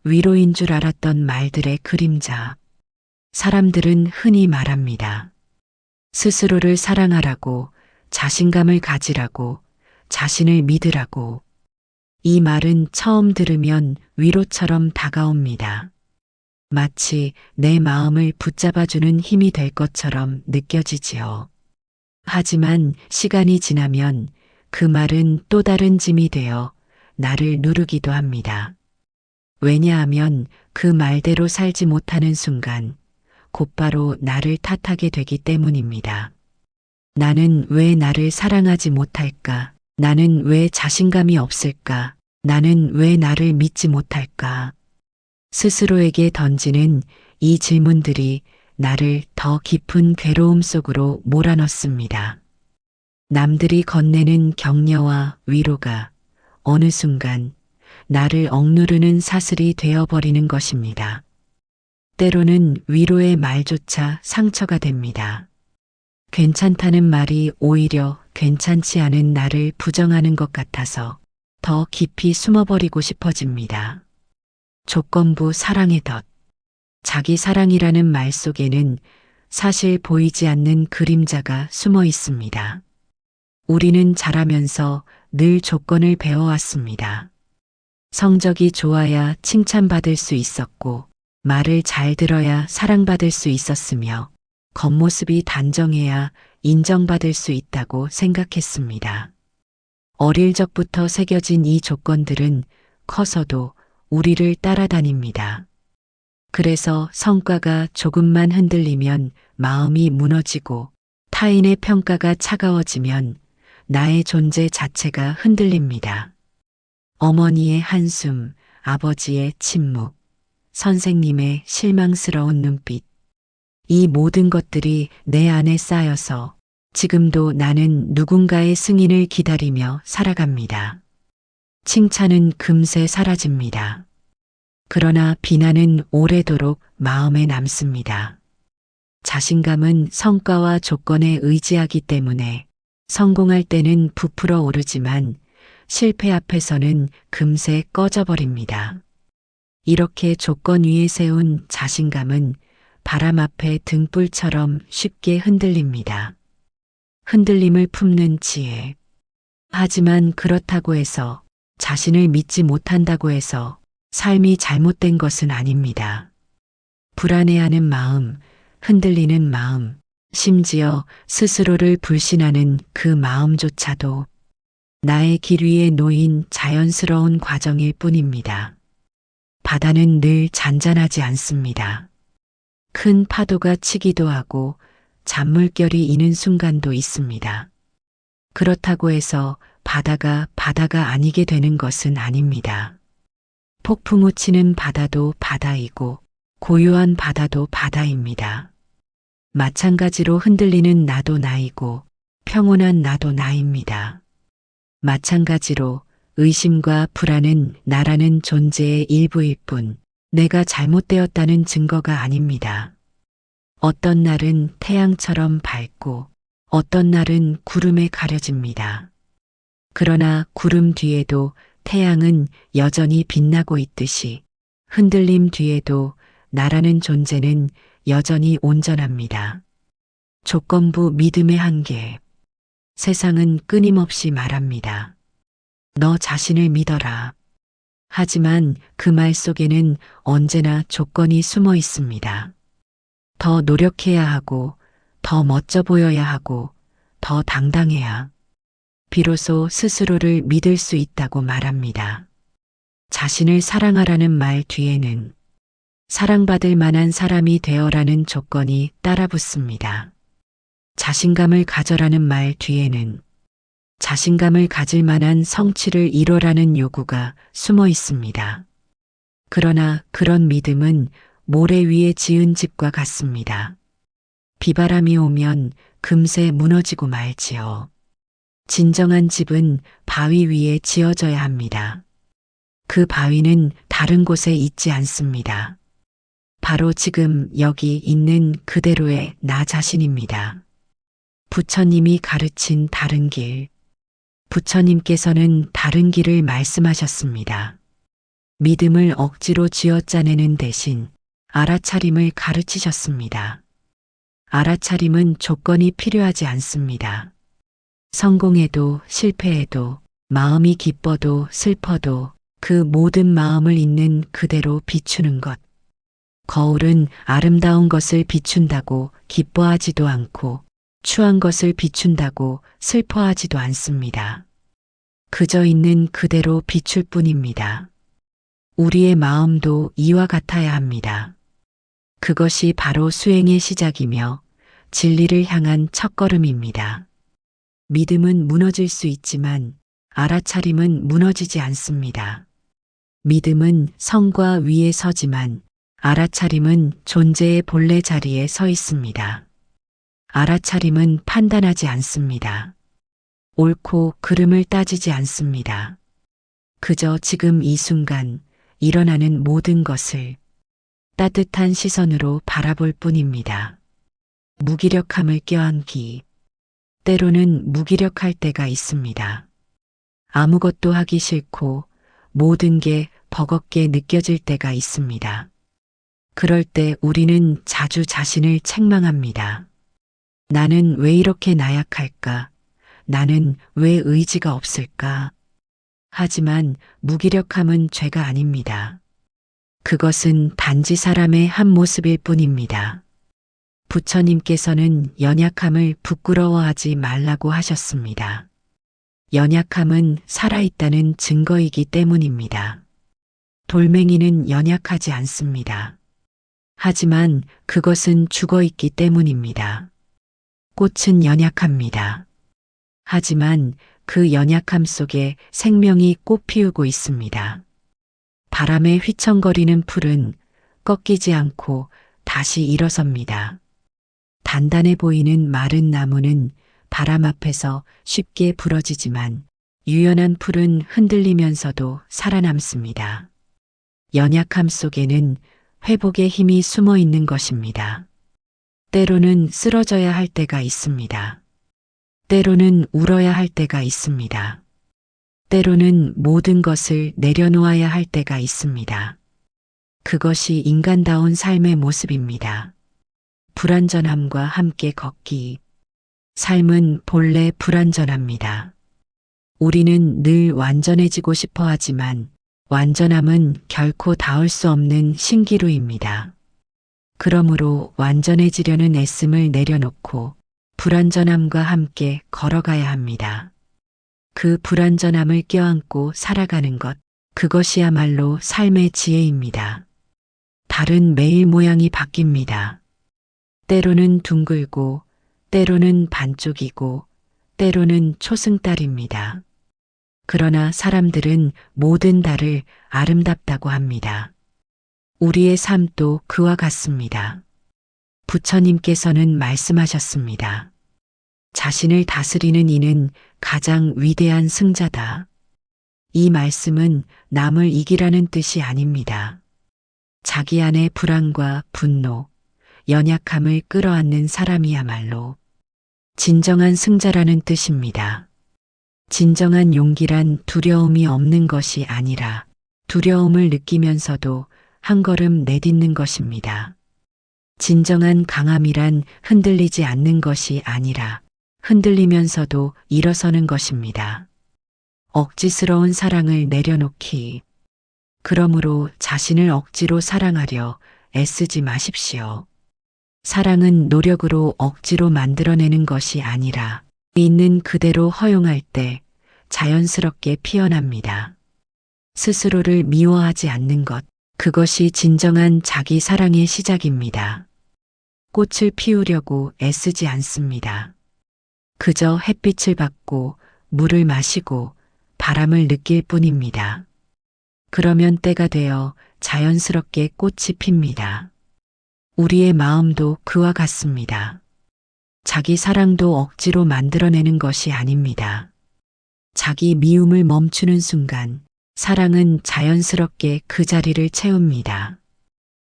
위로인 줄 알았던 말들의 그림자. 사람들은 흔히 말합니다. 스스로를 사랑하라고, 자신감을 가지라고, 자신을 믿으라고. 이 말은 처음 들으면 위로처럼 다가옵니다. 마치 내 마음을 붙잡아주는 힘이 될 것처럼 느껴지지요. 하지만 시간이 지나면 그 말은 또 다른 짐이 되어 나를 누르기도 합니다. 왜냐하면 그 말대로 살지 못하는 순간 곧바로 나를 탓하게 되기 때문입니다. 나는 왜 나를 사랑하지 못할까? 나는 왜 자신감이 없을까? 나는 왜 나를 믿지 못할까? 스스로에게 던지는 이 질문들이 나를 더 깊은 괴로움 속으로 몰아넣습니다. 남들이 건네는 격려와 위로가 어느 순간 나를 억누르는 사슬이 되어버리는 것입니다. 때로는 위로의 말조차 상처가 됩니다. 괜찮다는 말이 오히려 괜찮지 않은 나를 부정하는 것 같아서 더 깊이 숨어버리고 싶어집니다. 조건부 사랑의 덫. 자기 사랑이라는 말 속에는 사실 보이지 않는 그림자가 숨어 있습니다. 우리는 자라면서 늘 조건을 배워왔습니다. 성적이 좋아야 칭찬받을 수 있었고, 말을 잘 들어야 사랑받을 수 있었으며, 겉모습이 단정해야 인정받을 수 있다고 생각했습니다. 어릴 적부터 새겨진 이 조건들은 커서도 우리를 따라다닙니다. 그래서 성과가 조금만 흔들리면 마음이 무너지고 타인의 평가가 차가워지면 나의 존재 자체가 흔들립니다. 어머니의 한숨, 아버지의 침묵, 선생님의 실망스러운 눈빛. 이 모든 것들이 내 안에 쌓여서 지금도 나는 누군가의 승인을 기다리며 살아갑니다. 칭찬은 금세 사라집니다. 그러나 비난은 오래도록 마음에 남습니다. 자신감은 성과와 조건에 의지하기 때문에 성공할 때는 부풀어 오르지만 실패 앞에서는 금세 꺼져버립니다. 이렇게 조건 위에 세운 자신감은 바람 앞에 등불처럼 쉽게 흔들립니다. 흔들림을 품는 지혜. 하지만 그렇다고 해서 자신을 믿지 못한다고 해서 삶이 잘못된 것은 아닙니다. 불안해하는 마음, 흔들리는 마음, 심지어 스스로를 불신하는 그 마음조차도 나의 길 위에 놓인 자연스러운 과정일 뿐입니다. 바다는 늘 잔잔하지 않습니다. 큰 파도가 치기도 하고 잔물결이 이는 순간도 있습니다. 그렇다고 해서 바다가 아니게 되는 것은 아닙니다. 폭풍우 치는 바다도 바다이고 고요한 바다도 바다입니다. 마찬가지로 흔들리는 나도 나이고 평온한 나도 나입니다. 마찬가지로 의심과 불안은 나라는 존재의 일부일 뿐 내가 잘못되었다는 증거가 아닙니다. 어떤 날은 태양처럼 밝고 어떤 날은 구름에 가려집니다. 그러나 구름 뒤에도 태양은 여전히 빛나고 있듯이 흔들림 뒤에도 나라는 존재는 여전히 온전합니다. 조건부 믿음의 한계. 세상은 끊임없이 말합니다. 너 자신을 믿어라. 하지만 그 말 속에는 언제나 조건이 숨어 있습니다. 더 노력해야 하고, 더 멋져 보여야 하고, 더 당당해야. 비로소 스스로를 믿을 수 있다고 말합니다. 자신을 사랑하라는 말 뒤에는 사랑받을 만한 사람이 되어라는 조건이 따라 붙습니다. 자신감을 가져라는 말 뒤에는 자신감을 가질 만한 성취를 이뤄라는 요구가 숨어 있습니다. 그러나 그런 믿음은 모래 위에 지은 집과 같습니다. 비바람이 오면 금세 무너지고 말지요. 진정한 집은 바위 위에 지어져야 합니다. 그 바위는 다른 곳에 있지 않습니다. 바로 지금 여기 있는 그대로의 나 자신입니다. 부처님이 가르친 다른 길. 부처님께서는 다른 길을 말씀하셨습니다. 믿음을 억지로 쥐어짜내는 대신 알아차림을 가르치셨습니다. 알아차림은 조건이 필요하지 않습니다. 성공해도 실패해도 마음이 기뻐도 슬퍼도 그 모든 마음을 있는 그대로 비추는 것. 거울은 아름다운 것을 비춘다고 기뻐하지도 않고 추한 것을 비춘다고 슬퍼하지도 않습니다. 그저 있는 그대로 비출 뿐입니다. 우리의 마음도 이와 같아야 합니다. 그것이 바로 수행의 시작이며 진리를 향한 첫걸음입니다. 믿음은 무너질 수 있지만 알아차림은 무너지지 않습니다. 믿음은 성과 위에 서지만 알아차림은 존재의 본래 자리에 서 있습니다. 알아차림은 판단하지 않습니다. 옳고 그름을 따지지 않습니다. 그저 지금 이 순간 일어나는 모든 것을 따뜻한 시선으로 바라볼 뿐입니다. 무기력함을 껴안기. 때로는 무기력할 때가 있습니다. 아무것도 하기 싫고 모든 게 버겁게 느껴질 때가 있습니다. 그럴 때 우리는 자주 자신을 책망합니다. 나는 왜 이렇게 나약할까? 나는 왜 의지가 없을까? 하지만 무기력함은 죄가 아닙니다. 그것은 단지 사람의 한 모습일 뿐입니다. 부처님께서는 연약함을 부끄러워하지 말라고 하셨습니다. 연약함은 살아있다는 증거이기 때문입니다. 돌멩이는 연약하지 않습니다. 하지만 그것은 죽어있기 때문입니다. 꽃은 연약합니다. 하지만 그 연약함 속에 생명이 꽃 피우고 있습니다. 바람에 휘청거리는 풀은 꺾이지 않고 다시 일어섭니다. 단단해 보이는 마른 나무는 바람 앞에서 쉽게 부러지지만 유연한 풀은 흔들리면서도 살아남습니다. 연약함 속에는 회복의 힘이 숨어 있는 것입니다. 때로는 쓰러져야 할 때가 있습니다. 때로는 울어야 할 때가 있습니다. 때로는 모든 것을 내려놓아야 할 때가 있습니다. 그것이 인간다운 삶의 모습입니다. 불완전함과 함께 걷기. 삶은 본래 불완전합니다. 우리는 늘 완전해지고 싶어 하지만 완전함은 결코 닿을 수 없는 신기루입니다. 그러므로 완전해지려는 애씀을 내려놓고 불완전함과 함께 걸어가야 합니다. 그 불완전함을 껴안고 살아가는 것, 그것이야말로 삶의 지혜입니다. 달은 매일 모양이 바뀝니다. 때로는 둥글고, 때로는 반쪽이고, 때로는 초승달입니다. 그러나 사람들은 모든 달을 아름답다고 합니다. 우리의 삶도 그와 같습니다. 부처님께서는 말씀하셨습니다. 자신을 다스리는 이는 가장 위대한 승자다. 이 말씀은 남을 이기라는 뜻이 아닙니다. 자기 안의 불안과 분노, 연약함을 끌어안는 사람이야말로 진정한 승자라는 뜻입니다. 진정한 용기란 두려움이 없는 것이 아니라 두려움을 느끼면서도 한 걸음 내딛는 것입니다. 진정한 강함이란 흔들리지 않는 것이 아니라 흔들리면서도 일어서는 것입니다. 억지스러운 사랑을 내려놓기. 그러므로 자신을 억지로 사랑하려 애쓰지 마십시오. 사랑은 노력으로 억지로 만들어내는 것이 아니라 있는 그대로 허용할 때 자연스럽게 피어납니다. 스스로를 미워하지 않는 것, 그것이 진정한 자기 사랑의 시작입니다. 꽃을 피우려고 애쓰지 않습니다. 그저 햇빛을 받고 물을 마시고 바람을 느낄 뿐입니다. 그러면 때가 되어 자연스럽게 꽃이 핍니다. 우리의 마음도 그와 같습니다. 자기 사랑도 억지로 만들어내는 것이 아닙니다. 자기 미움을 멈추는 순간 사랑은 자연스럽게 그 자리를 채웁니다.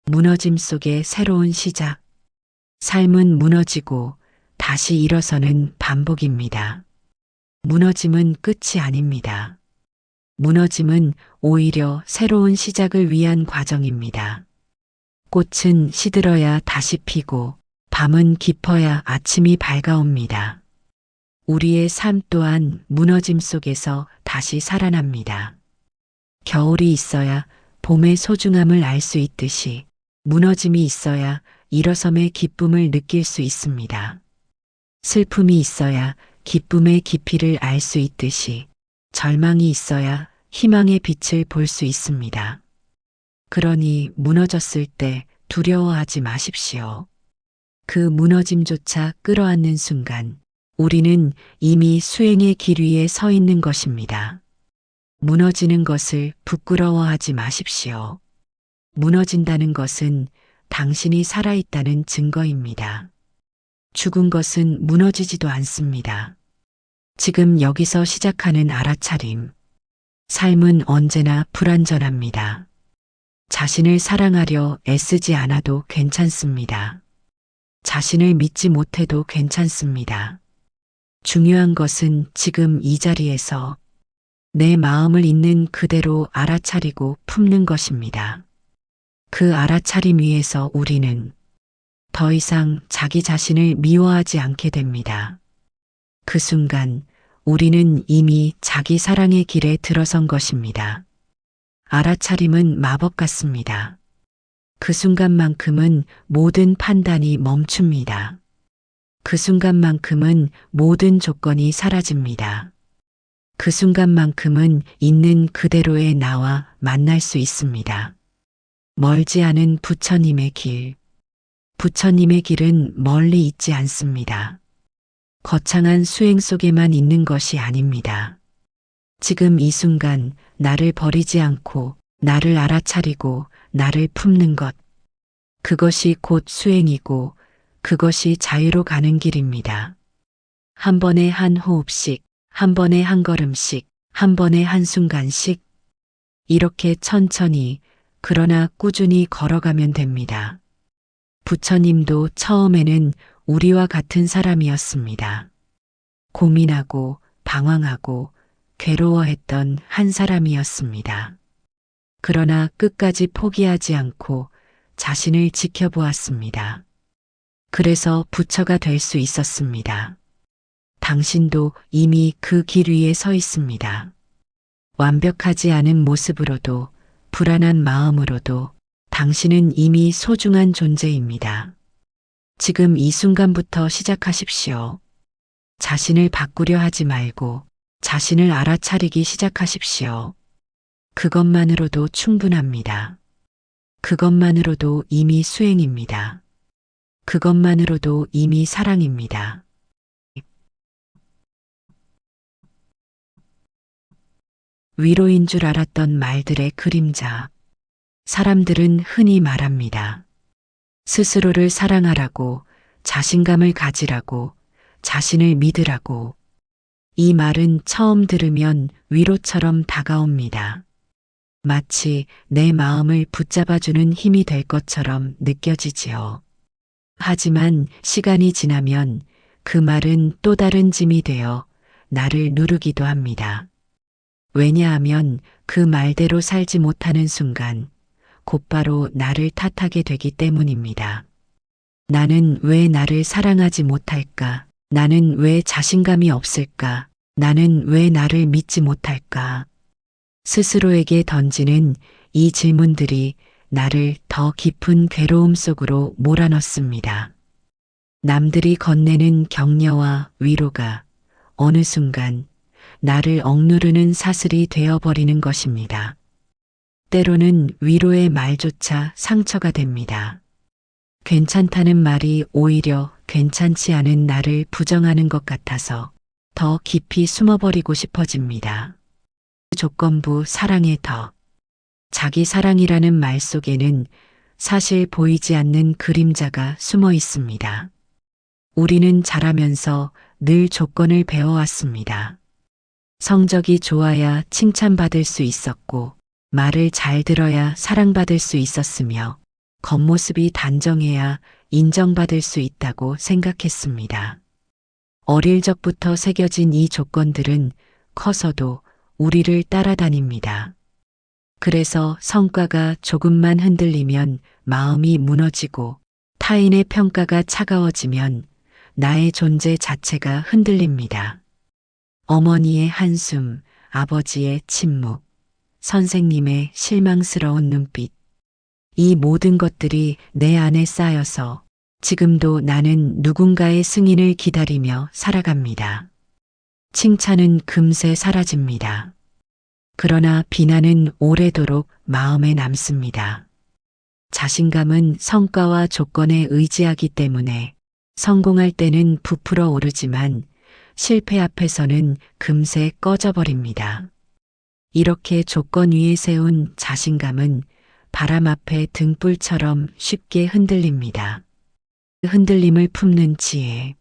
무너짐 속에 새로운 시작. 삶은 무너지고 다시 일어서는 반복입니다. 무너짐은 끝이 아닙니다. 무너짐은 오히려 새로운 시작을 위한 과정입니다. 꽃은 시들어야 다시 피고 밤은 깊어야 아침이 밝아옵니다. 우리의 삶 또한 무너짐 속에서 다시 살아납니다. 겨울이 있어야 봄의 소중함을 알 수 있듯이 무너짐이 있어야 일어섬의 기쁨을 느낄 수 있습니다. 슬픔이 있어야 기쁨의 깊이를 알 수 있듯이 절망이 있어야 희망의 빛을 볼 수 있습니다. 그러니 무너졌을 때 두려워하지 마십시오. 그 무너짐조차 끌어안는 순간 우리는 이미 수행의 길 위에 서 있는 것입니다. 무너지는 것을 부끄러워하지 마십시오. 무너진다는 것은 당신이 살아있다는 증거입니다. 죽은 것은 무너지지도 않습니다. 지금 여기서 시작하는 알아차림. 삶은 언제나 불완전합니다. 자신을 사랑하려 애쓰지 않아도 괜찮습니다. 자신을 믿지 못해도 괜찮습니다. 중요한 것은 지금 이 자리에서 내 마음을 있는 그대로 알아차리고 품는 것입니다. 그 알아차림 위에서 우리는 더 이상 자기 자신을 미워하지 않게 됩니다. 그 순간 우리는 이미 자기 사랑의 길에 들어선 것입니다. 알아차림은 마법 같습니다. 그 순간만큼은 모든 판단이 멈춥니다. 그 순간만큼은 모든 조건이 사라집니다. 그 순간만큼은 있는 그대로의 나와 만날 수 있습니다. 멀지 않은 부처님의 길. 부처님의 길은 멀리 있지 않습니다. 거창한 수행 속에만 있는 것이 아닙니다. 지금 이 순간 나를 버리지 않고 나를 알아차리고 나를 품는 것. 그것이 곧 수행이고 그것이 자유로 가는 길입니다. 한 번에 한 호흡씩, 한 번에 한 걸음씩, 한 번에 한 순간씩 이렇게 천천히 그러나 꾸준히 걸어가면 됩니다. 부처님도 처음에는 우리와 같은 사람이었습니다. 고민하고 방황하고 괴로워했던 한 사람이었습니다. 그러나 끝까지 포기하지 않고 자신을 지켜보았습니다. 그래서 부처가 될 수 있었습니다. 당신도 이미 그 길 위에 서 있습니다. 완벽하지 않은 모습으로도 불안한 마음으로도 당신은 이미 소중한 존재입니다. 지금 이 순간부터 시작하십시오. 자신을 바꾸려 하지 말고 자신을 알아차리기 시작하십시오. 그것만으로도 충분합니다. 그것만으로도 이미 수행입니다. 그것만으로도 이미 사랑입니다. 위로인 줄 알았던 말들의 그림자. 사람들은 흔히 말합니다. 스스로를 사랑하라고, 자신감을 가지라고, 자신을 믿으라고. 이 말은 처음 들으면 위로처럼 다가옵니다. 마치 내 마음을 붙잡아주는 힘이 될 것처럼 느껴지지요. 하지만 시간이 지나면 그 말은 또 다른 짐이 되어 나를 누르기도 합니다. 왜냐하면 그 말대로 살지 못하는 순간 곧바로 나를 탓하게 되기 때문입니다. 나는 왜 나를 사랑하지 못할까? 나는 왜 자신감이 없을까? 나는 왜 나를 믿지 못할까? 스스로에게 던지는 이 질문들이 나를 더 깊은 괴로움 속으로 몰아넣습니다. 남들이 건네는 격려와 위로가 어느 순간 나를 억누르는 사슬이 되어버리는 것입니다. 때로는 위로의 말조차 상처가 됩니다. 괜찮다는 말이 오히려 괜찮지 않은 나를 부정하는 것 같아서 더 깊이 숨어버리고 싶어집니다. 조건부 사랑의 더. 자기 사랑이라는 말 속에는 사실 보이지 않는 그림자가 숨어 있습니다. 우리는 자라면서 늘 조건을 배워왔습니다. 성적이 좋아야 칭찬받을 수 있었고, 말을 잘 들어야 사랑받을 수 있었으며, 겉모습이 단정해야 인정받을 수 있다고 생각했습니다. 어릴 적부터 새겨진 이 조건들은 커서도 우리를 따라다닙니다. 그래서 성과가 조금만 흔들리면 마음이 무너지고 타인의 평가가 차가워지면 나의 존재 자체가 흔들립니다. 어머니의 한숨, 아버지의 침묵, 선생님의 실망스러운 눈빛. 이 모든 것들이 내 안에 쌓여서 지금도 나는 누군가의 승인을 기다리며 살아갑니다. 칭찬은 금세 사라집니다. 그러나 비난은 오래도록 마음에 남습니다. 자신감은 성과와 조건에 의지하기 때문에 성공할 때는 부풀어 오르지만 실패 앞에서는 금세 꺼져버립니다. 이렇게 조건 위에 세운 자신감은 바람 앞에 등불처럼 쉽게 흔들립니다. 흔들림을 품는 지혜.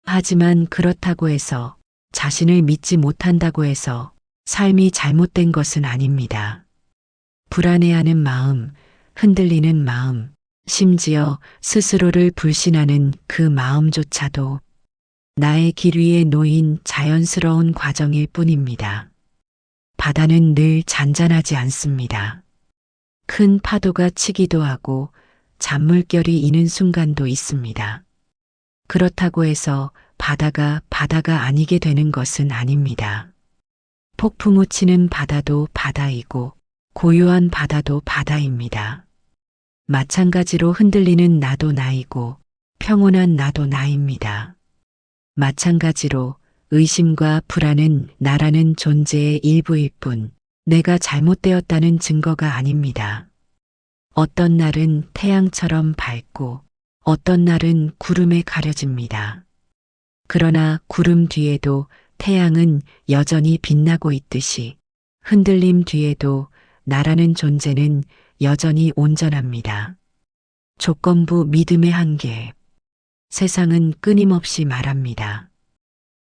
하지만 그렇다고 해서 자신을 믿지 못한다고 해서 삶이 잘못된 것은 아닙니다. 불안해하는 마음, 흔들리는 마음, 심지어 스스로를 불신하는 그 마음조차도 나의 길 위에 놓인 자연스러운 과정일 뿐입니다. 바다는 늘 잔잔하지 않습니다. 큰 파도가 치기도 하고 잔물결이 이는 순간도 있습니다. 그렇다고 해서 바다가 아니게 되는 것은 아닙니다. 폭풍우 치는 바다도 바다이고 고요한 바다도 바다입니다. 마찬가지로 흔들리는 나도 나이고 평온한 나도 나입니다. 마찬가지로 의심과 불안은 나라는 존재의 일부일 뿐 내가 잘못되었다는 증거가 아닙니다. 어떤 날은 태양처럼 밝고 어떤 날은 구름에 가려집니다. 그러나 구름 뒤에도 태양은 여전히 빛나고 있듯이 흔들림 뒤에도 나라는 존재는 여전히 온전합니다. 조건부 믿음의 한계. 세상은 끊임없이 말합니다.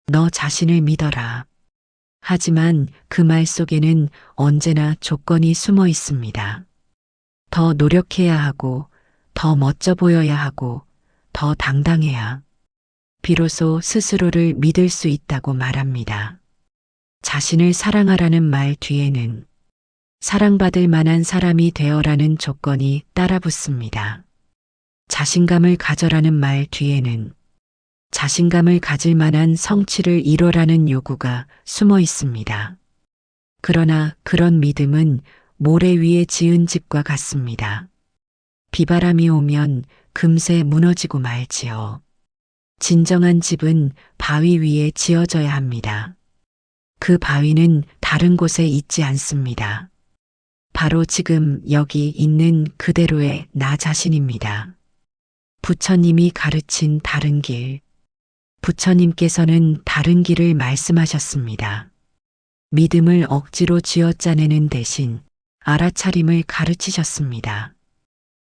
너 자신을 믿어라. 하지만 그 말 속에는 언제나 조건이 숨어 있습니다. 더 노력해야 하고, 더 멋져 보여야 하고, 더 당당해야 비로소 스스로를 믿을 수 있다고 말합니다. 자신을 사랑하라는 말 뒤에는 사랑받을 만한 사람이 되어라는 조건이 따라붙습니다. 자신감을 가져라는 말 뒤에는 자신감을 가질 만한 성취를 이뤄라는 요구가 숨어 있습니다. 그러나 그런 믿음은 모래 위에 지은 집과 같습니다. 비바람이 오면 금세 무너지고 말지요. 진정한 집은 바위 위에 지어져야 합니다. 그 바위는 다른 곳에 있지 않습니다. 바로 지금 여기 있는 그대로의 나 자신입니다. 부처님이 가르친 다른 길. 부처님께서는 다른 길을 말씀하셨습니다. 믿음을 억지로 쥐어짜내는 대신 알아차림을 가르치셨습니다.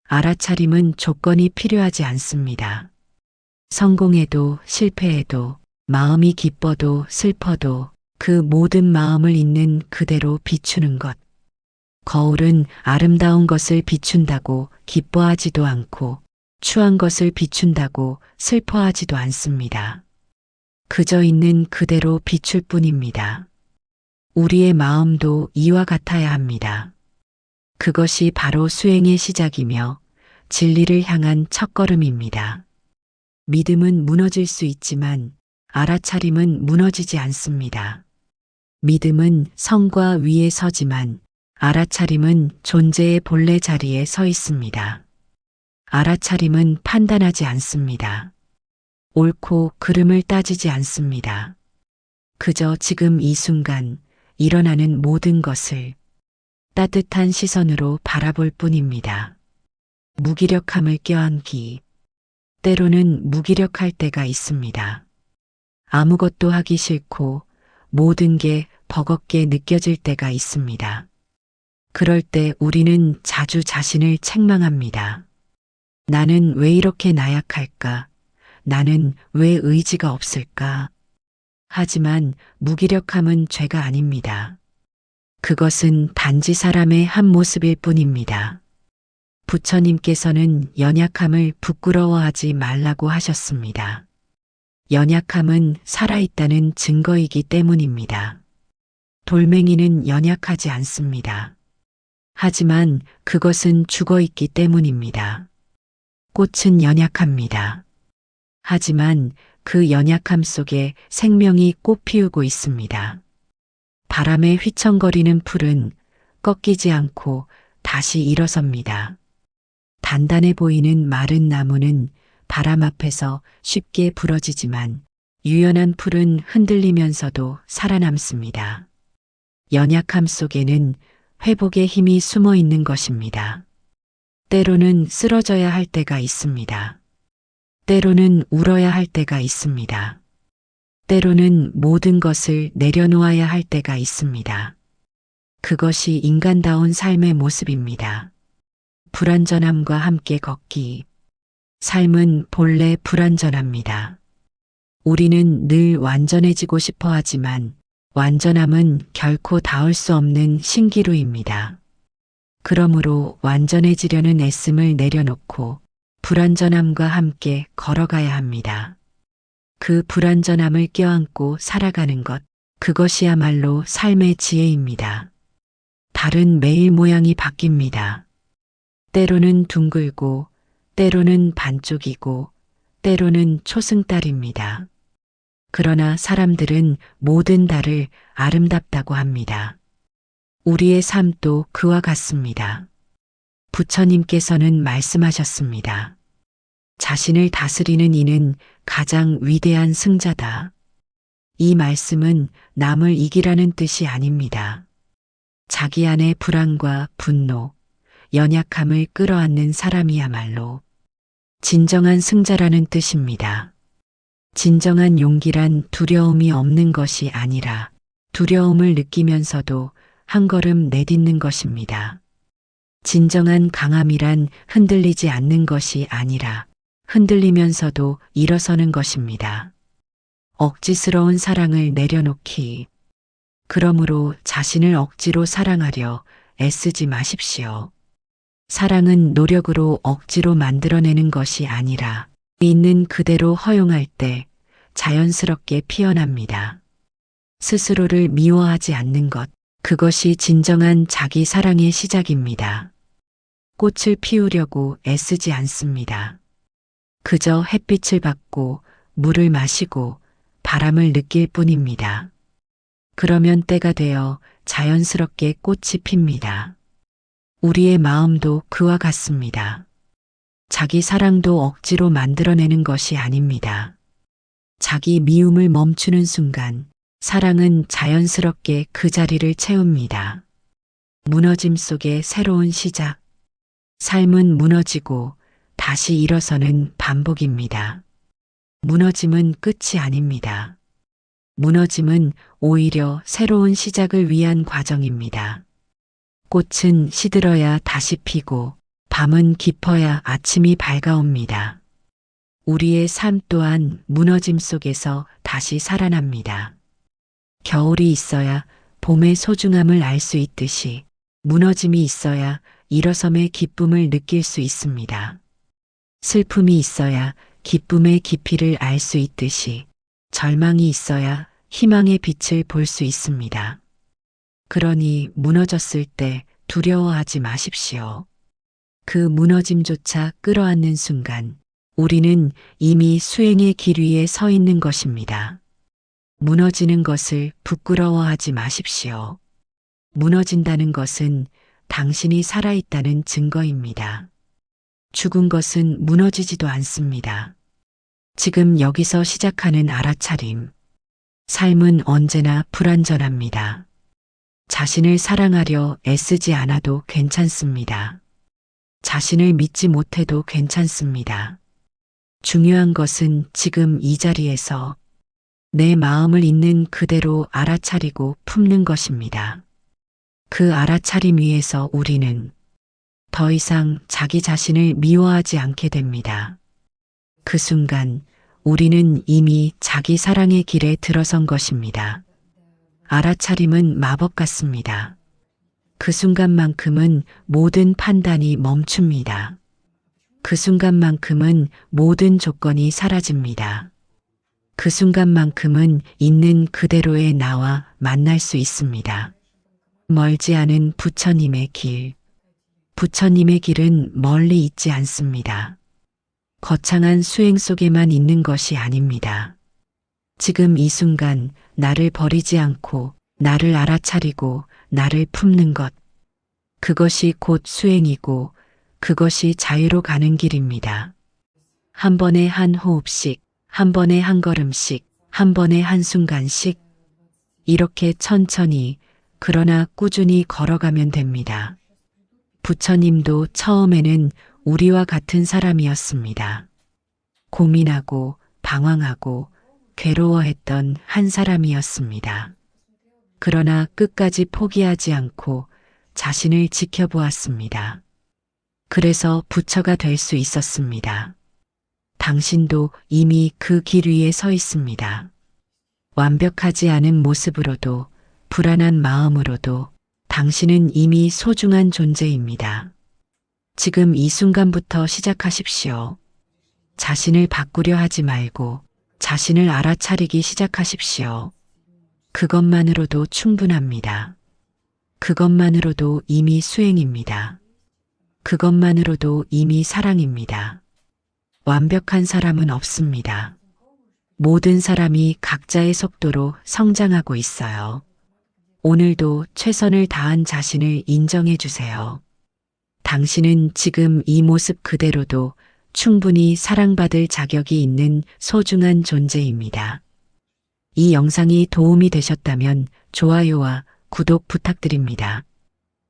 알아차림은 조건이 필요하지 않습니다. 성공해도 실패해도 마음이 기뻐도 슬퍼도 그 모든 마음을 있는 그대로 비추는 것. 거울은 아름다운 것을 비춘다고 기뻐하지도 않고 추한 것을 비춘다고 슬퍼하지도 않습니다. 그저 있는 그대로 비출 뿐입니다. 우리의 마음도 이와 같아야 합니다. 그것이 바로 수행의 시작이며 진리를 향한 첫걸음입니다. 믿음은 무너질 수 있지만 알아차림은 무너지지 않습니다. 믿음은 성과 위에 서지만 알아차림은 존재의 본래 자리에 서 있습니다. 알아차림은 판단하지 않습니다. 옳고 그름을 따지지 않습니다. 그저 지금 이 순간 일어나는 모든 것을 따뜻한 시선으로 바라볼 뿐입니다. 무기력함을 껴안기. 때로는 무기력할 때가 있습니다. 아무것도 하기 싫고 모든 게 버겁게 느껴질 때가 있습니다. 그럴 때 우리는 자주 자신을 책망합니다. 나는 왜 이렇게 나약할까? 나는 왜 의지가 없을까? 하지만 무기력함은 죄가 아닙니다. 그것은 단지 사람의 한 모습일 뿐입니다. 부처님께서는 연약함을 부끄러워하지 말라고 하셨습니다. 연약함은 살아있다는 증거이기 때문입니다. 돌멩이는 연약하지 않습니다. 하지만 그것은 죽어 있기 때문입니다. 꽃은 연약합니다. 하지만 그 연약함 속에 생명이 꽃 피우고 있습니다. 바람에 휘청거리는 풀은 꺾이지 않고 다시 일어섭니다. 단단해 보이는 마른 나무는 바람 앞에서 쉽게 부러지지만 유연한 풀은 흔들리면서도 살아남습니다. 연약함 속에는 회복의 힘이 숨어 있는 것입니다. 때로는 쓰러져야 할 때가 있습니다. 때로는 울어야 할 때가 있습니다. 때로는 모든 것을 내려놓아야 할 때가 있습니다. 그것이 인간다운 삶의 모습입니다. 불완전함과 함께 걷기. 삶은 본래 불완전합니다. 우리는 늘 완전해지고 싶어 하지만 완전함은 결코 닿을 수 없는 신기루입니다. 그러므로 완전해지려는 애씀을 내려놓고 불완전함과 함께 걸어가야 합니다. 그 불완전함을 껴안고 살아가는 것, 그것이야말로 삶의 지혜입니다. 달은 매일 모양이 바뀝니다. 때로는 둥글고, 때로는 반쪽이고, 때로는 초승달입니다. 그러나 사람들은 모든 달을 아름답다고 합니다. 우리의 삶도 그와 같습니다. 부처님께서는 말씀하셨습니다. 자신을 다스리는 이는 가장 위대한 승자다. 이 말씀은 남을 이기라는 뜻이 아닙니다. 자기 안의 불안과 분노, 연약함을 끌어안는 사람이야말로 진정한 승자라는 뜻입니다. 진정한 용기란 두려움이 없는 것이 아니라 두려움을 느끼면서도 한 걸음 내딛는 것입니다. 진정한 강함이란 흔들리지 않는 것이 아니라 흔들리면서도 일어서는 것입니다. 억지스러운 사랑을 내려놓기. 그러므로 자신을 억지로 사랑하려 애쓰지 마십시오. 사랑은 노력으로 억지로 만들어내는 것이 아니라 있는 그대로 허용할 때 자연스럽게 피어납니다. 스스로를 미워하지 않는 것, 그것이 진정한 자기 사랑의 시작입니다. 꽃을 피우려고 애쓰지 않습니다. 그저 햇빛을 받고 물을 마시고 바람을 느낄 뿐입니다. 그러면 때가 되어 자연스럽게 꽃이 핍니다. 우리의 마음도 그와 같습니다. 자기 사랑도 억지로 만들어내는 것이 아닙니다. 자기 미움을 멈추는 순간 사랑은 자연스럽게 그 자리를 채웁니다. 무너짐 속에 새로운 시작. 삶은 무너지고 다시 일어서는 반복입니다. 무너짐은 끝이 아닙니다. 무너짐은 오히려 새로운 시작을 위한 과정입니다. 꽃은 시들어야 다시 피고 밤은 깊어야 아침이 밝아옵니다. 우리의 삶 또한 무너짐 속에서 다시 살아납니다. 겨울이 있어야 봄의 소중함을 알 수 있듯이 무너짐이 있어야 일어섬의 기쁨을 느낄 수 있습니다. 슬픔이 있어야 기쁨의 깊이를 알 수 있듯이 절망이 있어야 희망의 빛을 볼 수 있습니다. 그러니 무너졌을 때 두려워하지 마십시오. 그 무너짐조차 끌어안는 순간 우리는 이미 수행의 길 위에 서 있는 것입니다. 무너지는 것을 부끄러워하지 마십시오. 무너진다는 것은 당신이 살아있다는 증거입니다. 죽은 것은 무너지지도 않습니다. 지금 여기서 시작하는 알아차림. 삶은 언제나 불완전합니다. 자신을 사랑하려 애쓰지 않아도 괜찮습니다. 자신을 믿지 못해도 괜찮습니다. 중요한 것은 지금 이 자리에서 내 마음을 있는 그대로 알아차리고 품는 것입니다. 그 알아차림 위에서 우리는 더 이상 자기 자신을 미워하지 않게 됩니다. 그 순간 우리는 이미 자기 사랑의 길에 들어선 것입니다. 알아차림은 마법 같습니다. 그 순간만큼은 모든 판단이 멈춥니다. 그 순간만큼은 모든 조건이 사라집니다. 그 순간만큼은 있는 그대로의 나와 만날 수 있습니다. 멀지 않은 부처님의 길. 부처님의 길은 멀리 있지 않습니다. 거창한 수행 속에만 있는 것이 아닙니다. 지금 이 순간 나를 버리지 않고 나를 알아차리고 나를 품는 것. 그것이 곧 수행이고 그것이 자유로 가는 길입니다. 한 번에 한 호흡씩, 한 번에 한 걸음씩, 한 번에 한 순간씩 이렇게 천천히 그러나 꾸준히 걸어가면 됩니다. 부처님도 처음에는 우리와 같은 사람이었습니다. 고민하고 방황하고 괴로워했던 한 사람이었습니다. 그러나 끝까지 포기하지 않고 자신을 지켜보았습니다. 그래서 부처가 될 수 있었습니다. 당신도 이미 그 길 위에 서 있습니다. 완벽하지 않은 모습으로도 불안한 마음으로도 당신은 이미 소중한 존재입니다. 지금 이 순간부터 시작하십시오. 자신을 바꾸려 하지 말고 자신을 알아차리기 시작하십시오. 그것만으로도 충분합니다. 그것만으로도 이미 수행입니다. 그것만으로도 이미 사랑입니다. 완벽한 사람은 없습니다. 모든 사람이 각자의 속도로 성장하고 있어요. 오늘도 최선을 다한 자신을 인정해 주세요. 당신은 지금 이 모습 그대로도 충분히 사랑받을 자격이 있는 소중한 존재입니다. 이 영상이 도움이 되셨다면 좋아요와 구독 부탁드립니다.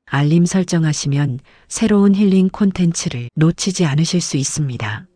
알림 설정하시면 새로운 힐링 콘텐츠를 놓치지 않으실 수 있습니다.